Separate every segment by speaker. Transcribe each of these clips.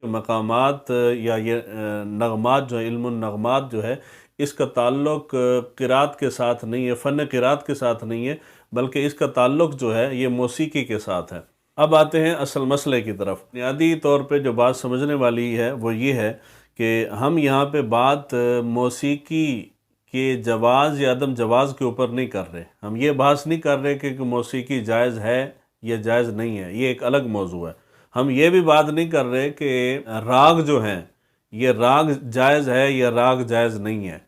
Speaker 1: مقامات یا یہ نغمات جو علم النغمات جو ہے اس کا تعلق قرات کے ساتھ نہیں ہے، فن قرات کے ساتھ نہیں ہے، بلکہ اس کا تعلق جو ہے یہ موسیقی کے ساتھ ہے۔ اب آتے ہیں اصل مسئلے کی طرف۔ بنیادی طور پہ جو بات سمجھنے والی ہے وہ یہ ہے کہ ہم یہاں پہ بات موسیقی کے جواز یا عدم جواز کے اوپر نہیں کر رہے، ہم یہ بحث نہیں کر رہے کہ موسیقی جائز ہے یا جائز نہیں ہے، یہ ایک الگ موضوع ہے۔ ہم یہ بھی بات نہیں کر رہے کہ راگ جو ہیں یہ راگ جائز ہے یا راگ جائز نہیں ہے،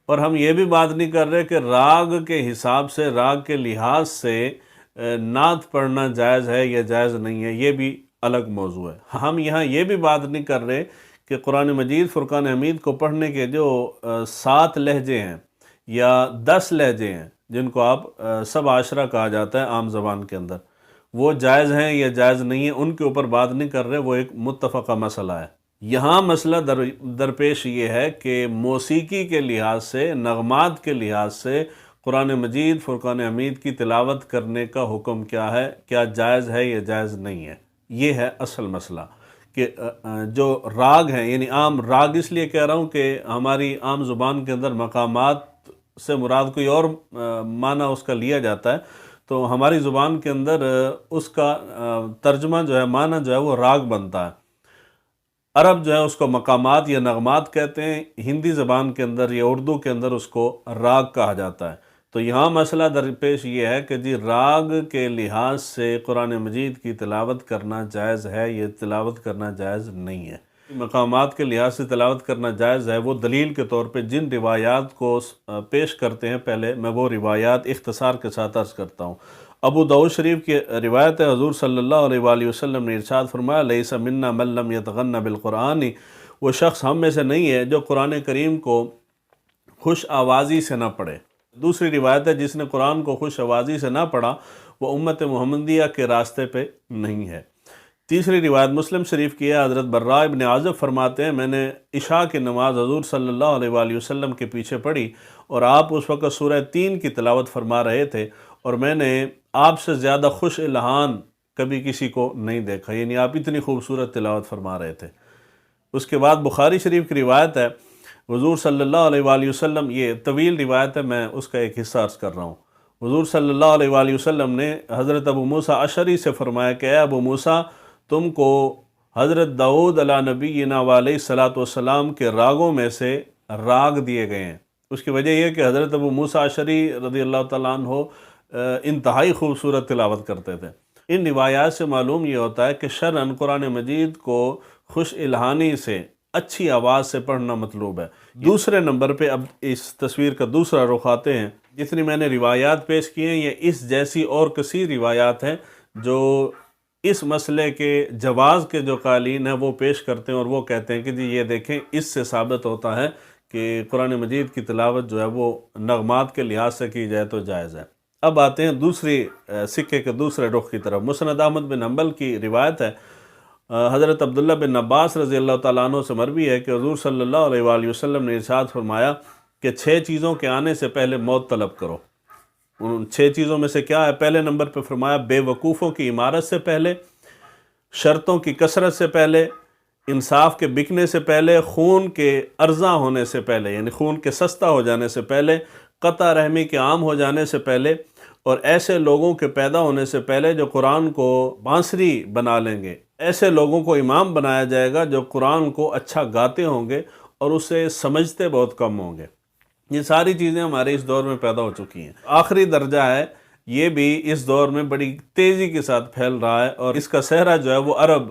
Speaker 1: اور ہم یہ بھی بات نہیں کر رہے کہ راگ کے حساب سے، راگ کے لحاظ سے نعت پڑھنا جائز ہے یا جائز نہیں ہے، یہ بھی الگ موضوع ہے۔ ہم یہاں یہ بھی بات نہیں کر رہے کہ قرآن مجید فرقان حمید کو پڑھنے کے جو 7 لہجے ہیں یا 10 لہجے ہیں جن کو آپ سب عشرہ کہا جاتا ہے عام زبان کے اندر، وہ جائز ہیں یا جائز نہیں ہیں، ان کے اوپر بات نہیں کر رہے، وہ ایک متفقہ مسئلہ ہے۔ یہاں مسئلہ درپیش یہ ہے کہ موسیقی کے لحاظ سے، نغمات کے لحاظ سے قرآن مجید فرقان حمید کی تلاوت کرنے کا حکم کیا ہے، کیا جائز ہے یا جائز نہیں ہے، یہ ہے اصل مسئلہ۔ کہ جو راگ ہیں، یعنی عام راگ اس لیے کہہ رہا ہوں کہ ہماری عام زبان کے اندر مقامات سے مراد کوئی اور معنی اس کا لیا جاتا ہے، تو ہماری زبان کے اندر اس کا ترجمہ جو ہے، معنی جو ہے وہ راگ بنتا ہے۔ عرب جو ہے اس کو مقامات یا نغمات کہتے ہیں، ہندی زبان کے اندر یا اردو کے اندر اس کو راگ کہا جاتا ہے۔ تو یہاں مسئلہ درپیش یہ ہے کہ جی راگ کے لحاظ سے قرآن مجید کی تلاوت کرنا جائز ہے یا تلاوت کرنا جائز نہیں ہے۔ مقامات کے لحاظ سے تلاوت کرنا جائز ہے، وہ دلیل کے طور پہ جن روایات کو پیش کرتے ہیں، پہلے میں وہ روایات اختصار کے ساتھ عرض کرتا ہوں۔ ابو داؤد شریف کی روایت ہے، حضور صلی اللہ علیہ وآلہ وسلم نے ارشاد فرمایا، لیس منا من لم یتغن بالقرآن، وہ شخص ہم میں سے نہیں ہے جو قرآن کریم کو خوش آوازی سے نہ پڑھے۔ دوسری روایت ہے، جس نے قرآن کو خوش آوازی سے نہ پڑھا وہ امت محمدیہ کے راستے پہ نہیں ہے۔ تیسری روایت مسلم شریف کی ہے، حضرت براء ابن عازب فرماتے ہیں، میں نے عشاء کی نماز حضور صلی اللہ علیہ وآلہ وسلم کے پیچھے پڑھی اور آپ اس وقت سورہ 3 کی تلاوت فرما رہے تھے، اور میں نے آپ سے زیادہ خوش الہان کبھی کسی کو نہیں دیکھا، یعنی آپ اتنی خوبصورت تلاوت فرما رہے تھے۔ اس کے بعد بخاری شریف کی روایت ہے، حضور صلی اللہ علیہ وآلہ وسلم، یہ طویل روایت ہے، میں اس کا ایک حصہ عرض کر رہا ہوں۔ حضور صلی اللہ علیہ وآلہ وسلم نے حضرت ابو موسیٰ اشعری سے فرمایا کہ اے ابو موسیٰ، تم کو حضرت داؤد علیہ نبینا علیہ الصلاۃ والسلام کے راگوں میں سے راگ دیے گئے ہیں۔ اس کی وجہ یہ کہ حضرت ابو موسیٰ اشعری رضی اللہ تعالیٰ عنہ انتہائی خوبصورت تلاوت کرتے تھے۔ ان روایات سے معلوم یہ ہوتا ہے کہ شرعاً قرآن مجید کو خوش الہانی سے، اچھی آواز سے پڑھنا مطلوب ہے۔ دوسرے نمبر پہ اب اس تصویر کا دوسرا رخ آتے ہیں۔ جتنی میں نے روایات پیش کی ہیں، یہ اس جیسی اور کثیر روایات ہیں جو اس مسئلے کے جواز کے جو قائلین ہیں وہ پیش کرتے ہیں، اور وہ کہتے ہیں کہ جی یہ دیکھیں، اس سے ثابت ہوتا ہے کہ قرآن مجید کی تلاوت جو ہے وہ نغمات کے لحاظ سے کی جائے تو جائز ہے۔ اب آتے ہیں دوسری سکے کے دوسرے رخ کی طرف۔ مسند احمد بن حنبل کی روایت ہے، حضرت عبداللہ بن عباس رضی اللہ تعالیٰ عنہ سے مروی ہے کہ حضور صلی اللہ علیہ وآلہ وسلم نے ارشاد فرمایا کہ 6 چیزوں کے آنے سے پہلے موت طلب کرو۔ ان 6 چیزوں میں سے کیا ہے؟ پہلے نمبر پہ فرمایا بے وقوفوں کی عمارت سے پہلے، شرطوں کی کثرت سے پہلے، انصاف کے بکنے سے پہلے، خون کے ارزاں ہونے سے پہلے، یعنی خون کے سستا ہو جانے سے پہلے، قطع رحمی کے عام ہو جانے سے پہلے، اور ایسے لوگوں کے پیدا ہونے سے پہلے جو قرآن کو بانسری بنا لیں گے۔ ایسے لوگوں کو امام بنایا جائے گا جو قرآن کو اچھا گاتے ہوں گے اور اسے سمجھتے بہت کم ہوں گے۔ یہ ساری چیزیں ہمارے اس دور میں پیدا ہو چکی ہیں۔ آخری درجہ ہے، یہ بھی اس دور میں بڑی تیزی کے ساتھ پھیل رہا ہے، اور اس کا صحرا جو ہے وہ عرب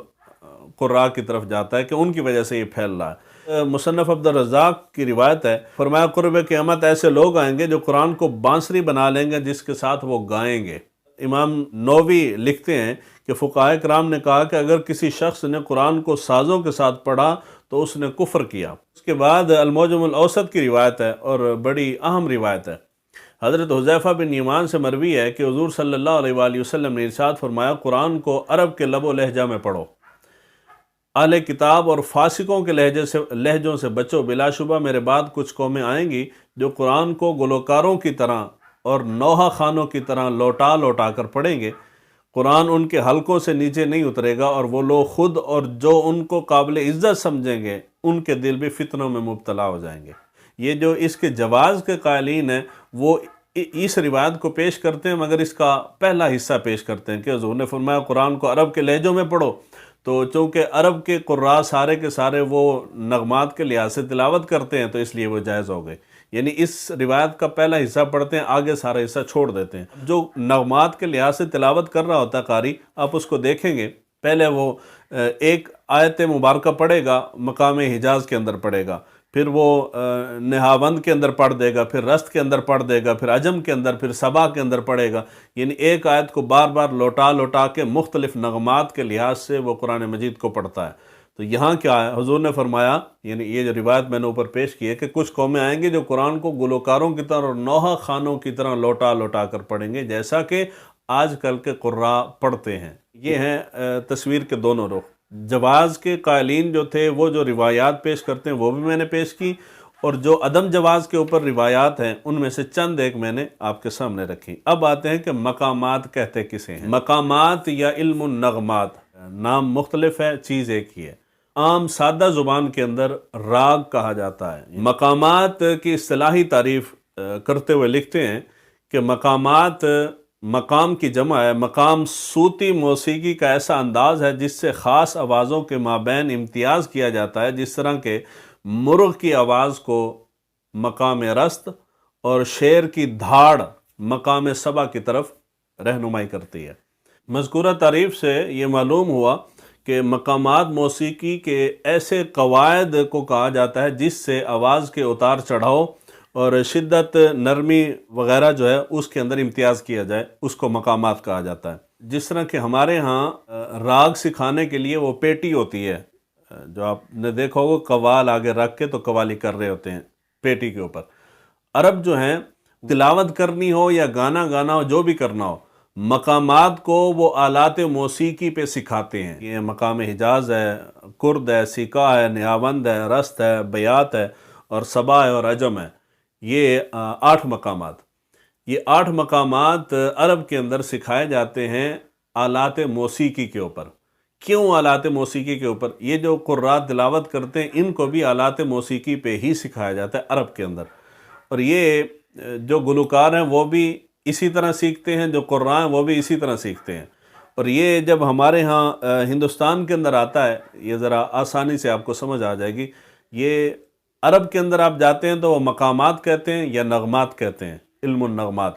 Speaker 1: قراء کی طرف جاتا ہے کہ ان کی وجہ سے یہ پھیل رہا ہے۔ مصنف عبد الرزاق کی روایت ہے، فرمایا قرب قیامت ایسے لوگ آئیں گے جو قرآن کو بانسری بنا لیں گے جس کے ساتھ وہ گائیں گے۔ امام نووی لکھتے ہیں کہ فقہاء کرام نے کہا کہ اگر کسی شخص نے قرآن کو سازوں کے ساتھ پڑھا تو اس نے کفر کیا۔ اس کے بعد المعجم الاوسط کی روایت ہے، اور بڑی اہم روایت ہے، حضرت حذیفہ بن یمان سے مروی ہے کہ حضور صلی اللہ علیہ وآلہ وسلم نے ارشاد فرمایا قرآن کو عرب کے لب و لہجہ میں پڑھو، اہل کتاب اور فاسقوں کے لہجوں سے بچو، بلا شبہ میرے بعد کچھ قومیں آئیں گی جو قرآن کو گلوکاروں کی طرح اور نوحہ خانوں کی طرح لوٹا لوٹا کر پڑھیں گے۔ قرآن ان کے حلقوں سے نیچے نہیں اترے گا، اور وہ لوگ خود اور جو ان کو قابل عزت سمجھیں گے ان کے دل بھی فتنوں میں مبتلا ہو جائیں گے۔ یہ جو اس کے جواز کے قائلین ہیں وہ اس روایت کو پیش کرتے ہیں، مگر اس کا پہلا حصہ پیش کرتے ہیں کہ حضور نے فرمایا قرآن کو عرب کے لہجوں میں پڑھو، تو چونکہ عرب کے قراء سارے کے سارے وہ نغمات کے لحاظ سے تلاوت کرتے ہیں تو اس لیے وہ جائز ہو گئے، یعنی اس روایت کا پہلا حصہ پڑھتے ہیں، آگے سارا حصہ چھوڑ دیتے ہیں۔ جو نغمات کے لحاظ سے تلاوت کر رہا ہوتا ہے قاری، آپ اس کو دیکھیں گے، پہلے وہ ایک آیت مبارکہ پڑھے گا، مقام حجاز کے اندر پڑھے گا، پھر وہ نہاوند کے اندر پڑھ دے گا، پھر رست کے اندر پڑھ دے گا، پھر عجم کے اندر، پھر سبا کے اندر پڑھے گا، یعنی ایک آیت کو بار بار لوٹا لوٹا کے مختلف نغمات کے لحاظ سے وہ قرآن مجید کو پڑھتا ہے۔ تو یہاں کیا ہے، حضور نے فرمایا، یعنی یہ جو روایت میں نے اوپر پیش کی ہے کہ کچھ قومیں آئیں گے جو قرآن کو گلوکاروں کی طرح اور نوحہ خانوں کی طرح لوٹا لوٹا کر پڑھیں گے، جیسا کہ آج کل کے قراء پڑھتے ہیں۔ یہ ہیں تصویر کے دونوں رخ۔ جواز کے قائلین جو تھے وہ جو روایات پیش کرتے ہیں وہ بھی میں نے پیش کی، اور جو عدم جواز کے اوپر روایات ہیں ان میں سے چند ایک میں نے آپ کے سامنے رکھی۔ اب آتے ہیں کہ مقامات کہتے کسے ہیں۔ مقامات یا علم النغمات، نام مختلف ہے، چیز ایک ہی ہے۔ عام سادہ زبان کے اندر راگ کہا جاتا ہے۔ مقامات کی اصطلاحی تعریف کرتے ہوئے لکھتے ہیں کہ مقامات مقام کی جمع ہے۔ مقام صوتی موسیقی کا ایسا انداز ہے جس سے خاص آوازوں کے مابین امتیاز کیا جاتا ہے، جس طرح کہ مرغ کی آواز کو مقام رست اور شیر کی دھاڑ مقام سبا کی طرف رہنمائی کرتی ہے۔ مذکورہ تعریف سے یہ معلوم ہوا کہ مقامات موسیقی کے ایسے قواعد کو کہا جاتا ہے جس سے آواز کے اتار چڑھاؤ اور شدت، نرمی وغیرہ جو ہے اس کے اندر امتیاز کیا جائے، اس کو مقامات کہا جاتا ہے۔ جس طرح کہ ہمارے ہاں راگ سکھانے کے لیے وہ پیٹی ہوتی ہے، جو آپ نے دیکھا ہوگا قوال آگے رکھ کے تو قوالی کر رہے ہوتے ہیں پیٹی کے اوپر۔ عرب جو ہیں تلاوت کرنی ہو یا گانا گانا ہو، جو بھی کرنا ہو، مقامات کو وہ آلات موسیقی پہ سکھاتے ہیں۔ یہ مقام حجاز ہے، کرد ہے، سیکا ہے، نیاوند ہے، رست ہے، بیات ہے، اور سبا ہے، اور عجم ہے۔ یہ 8 مقامات، یہ 8 مقامات عرب کے اندر سکھائے جاتے ہیں آلات موسیقی کے اوپر۔ کیوں آلات موسیقی کے اوپر؟ یہ جو قراء تلاوت کرتے ہیں ان کو بھی آلات موسیقی پہ ہی سکھایا جاتا ہے عرب کے اندر، اور یہ جو گلوکار ہیں وہ بھی اسی طرح سیکھتے ہیں، جو قراء ہیں وہ بھی اسی طرح سیکھتے ہیں۔ اور یہ جب ہمارے ہاں ہندوستان کے اندر آتا ہے، یہ ذرا آسانی سے آپ کو سمجھ آ جائے گی۔ یہ عرب کے اندر آپ جاتے ہیں تو وہ مقامات کہتے ہیں یا نغمات کہتے ہیں، علم النغمات۔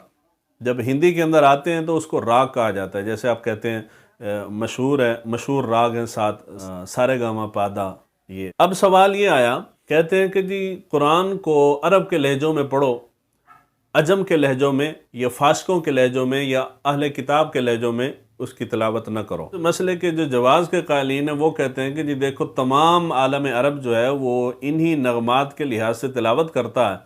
Speaker 1: جب ہندی کے اندر آتے ہیں تو اس کو راگ کہا جاتا ہے، جیسے آپ کہتے ہیں مشہور راگ ہیں 7 سارے گاما پادا۔ یہ اب سوال یہ آیا، کہتے ہیں کہ جی قرآن کو عرب کے لہجوں میں پڑھو، عجم کے لہجوں میں یا فاسقوں کے لہجوں میں یا اہل کتاب کے لہجوں میں اس کی تلاوت نہ کرو۔ مسئلے کے جو جواز کے قائلین ہیں وہ کہتے ہیں کہ جی دیکھو تمام عالم عرب جو ہے وہ انہی نغمات کے لحاظ سے تلاوت کرتا ہے،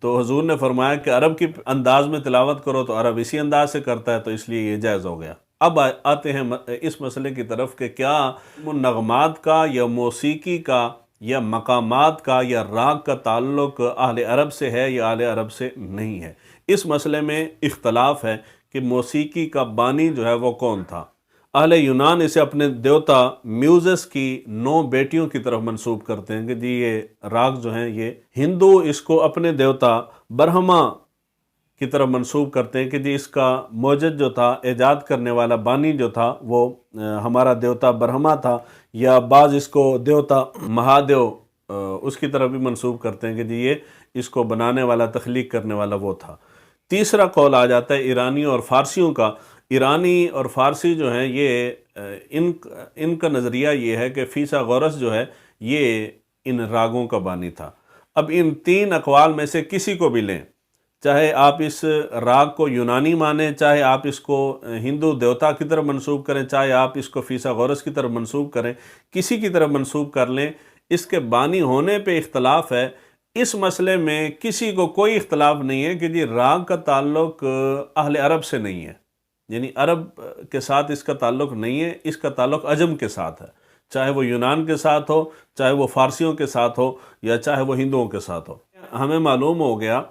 Speaker 1: تو حضور نے فرمایا کہ عرب کی انداز میں تلاوت کرو تو عرب اسی انداز سے کرتا ہے، تو اس لیے یہ جائز ہو گیا۔ اب آتے ہیں اس مسئلے کی طرف کہ کیا نغمات کا یا موسیقی کا یا مقامات کا یا راگ کا تعلق اہل عرب سے ہے یا اہل عرب سے نہیں ہے۔ اس مسئلے میں اختلاف ہے کہ موسیقی کا بانی جو ہے وہ کون تھا۔ اہل یونان اسے اپنے دیوتا میوزس کی 9 بیٹیوں کی طرف منسوب کرتے ہیں کہ جی یہ راگ جو ہیں یہ ہندو اس کو اپنے دیوتا برہما کی طرف منسوب کرتے ہیں کہ جی اس کا موجد جو تھا، ایجاد کرنے والا بانی جو تھا وہ ہمارا دیوتا برہما تھا، یا بعض اس کو دیوتا مہادیو اس کی طرف بھی منسوب کرتے ہیں کہ جی یہ اس کو بنانے والا، تخلیق کرنے والا وہ تھا۔ تیسرا قول آ جاتا ہے ایرانیوں اور فارسیوں کا۔ ایرانی اور فارسی جو ہیں یہ ان کا نظریہ یہ ہے کہ فیثاغورس جو ہے یہ ان راگوں کا بانی تھا۔ اب ان 3 اقوال میں سے کسی کو بھی لیں، چاہے آپ اس راگ کو یونانی مانیں، چاہے آپ اس کو ہندو دیوتا کی طرف منسوب کریں، چاہے آپ اس کو فیثاغورس کی طرف منسوب کریں، کسی کی طرف منسوب کر لیں، اس کے بانی ہونے پہ اختلاف ہے۔ اس مسئلے میں کسی کو کوئی اختلاف نہیں ہے کہ جی راگ کا تعلق اہل عرب سے نہیں ہے، یعنی عرب کے ساتھ اس کا تعلق نہیں ہے، اس کا تعلق عجم کے ساتھ ہے، چاہے وہ یونان کے ساتھ ہو، چاہے وہ فارسیوں کے ساتھ ہو، یا چاہے وہ ہندوؤں کے ساتھ ہو۔ ہمیں معلوم ہو گیا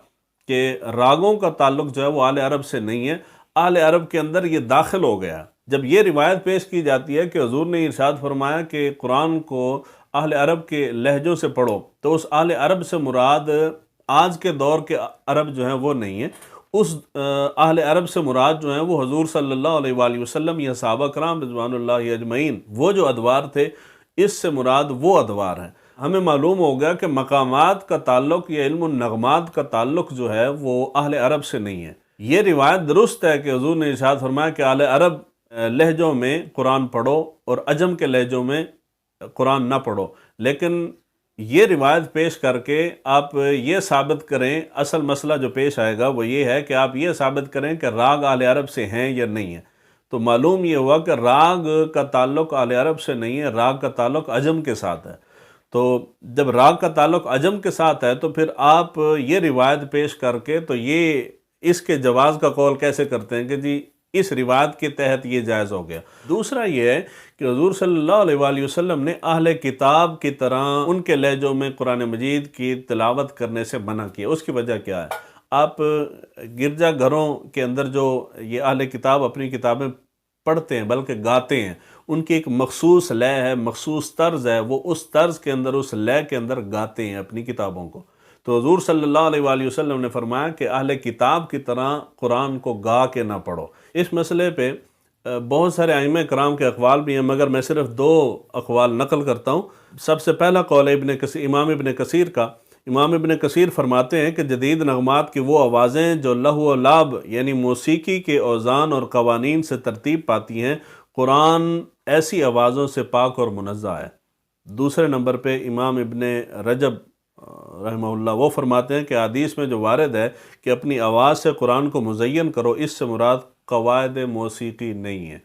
Speaker 1: کہ راگوں کا تعلق جو ہے وہ اہل عرب سے نہیں ہے، اہل عرب کے اندر یہ داخل ہو گیا۔ جب یہ روایت پیش کی جاتی ہے کہ حضور نے ارشاد فرمایا کہ قرآن کو اہل عرب کے لہجوں سے پڑھو، تو اس اہل عرب سے مراد آج کے دور کے عرب جو ہیں وہ نہیں ہیں، اس اہل عرب سے مراد جو ہیں وہ حضور صلی اللہ علیہ وآلہ وسلم یا صحابہ کرام رضوان اللہ اجمعین، وہ جو ادوار تھے، اس سے مراد وہ ادوار ہیں۔ ہمیں معلوم ہو گیا کہ مقامات کا تعلق یا علم النغمات کا تعلق جو ہے وہ اہل عرب سے نہیں ہے۔ یہ روایت درست ہے کہ حضور نے ارشاد فرمایا کہ اہل عرب لہجوں میں قرآن پڑھو اور عجم کے لہجوں میں قرآن نہ پڑھو، لیکن یہ روایت پیش کر کے آپ یہ ثابت کریں، اصل مسئلہ جو پیش آئے گا وہ یہ ہے کہ آپ یہ ثابت کریں کہ راگ اہل عرب سے ہیں یا نہیں ہیں۔ تو معلوم یہ ہوا کہ راگ کا تعلق اہل عرب سے نہیں ہے، راگ کا تعلق عجم کے ساتھ ہے۔ تو جب راگ کا تعلق عجم کے ساتھ ہے تو پھر آپ یہ روایت پیش کر کے تو یہ اس کے جواز کا قول کیسے کرتے ہیں کہ جی اس روایت کے تحت یہ جائز ہو گیا۔ دوسرا یہ ہے کہ حضور صلی اللہ علیہ وآلہ وسلم نے اہل کتاب کی طرح ان کے لہجوں میں قرآن مجید کی تلاوت کرنے سے منع کیا۔ اس کی وجہ کیا ہے؟ آپ گرجا گھروں کے اندر جو یہ اہل کتاب اپنی کتابیں پڑھتے ہیں بلکہ گاتے ہیں، ان کی ایک مخصوص لے ہے، مخصوص طرز ہے، وہ اس طرز کے اندر، اس لے کے اندر گاتے ہیں اپنی کتابوں کو۔ تو حضور صلی اللہ علیہ وآلہ وسلم نے فرمایا کہ اہل کتاب کی طرح قرآن کو گا کے نہ پڑھو۔ اس مسئلے پہ بہت سارے ائمہ کرام کے اقوال بھی ہیں، مگر میں صرف 2 اقوال نقل کرتا ہوں۔ سب سے پہلا قول امام ابن کثیر کا۔ امام ابن کثیر فرماتے ہیں کہ جدید نغمات کی وہ آوازیں جو لہو و لعب یعنی موسیقی کے اوزان اور قوانین سے ترتیب پاتی ہیں، قرآن ایسی آوازوں سے پاک اور منزہ ہے۔ دوسرے نمبر پہ امام ابن رجب رحمہ اللہ وہ فرماتے ہیں کہ حدیث میں جو وارد ہے کہ اپنی آواز سے قرآن کو مزین کرو، اس سے مراد قواعد موسیقی نہیں ہے۔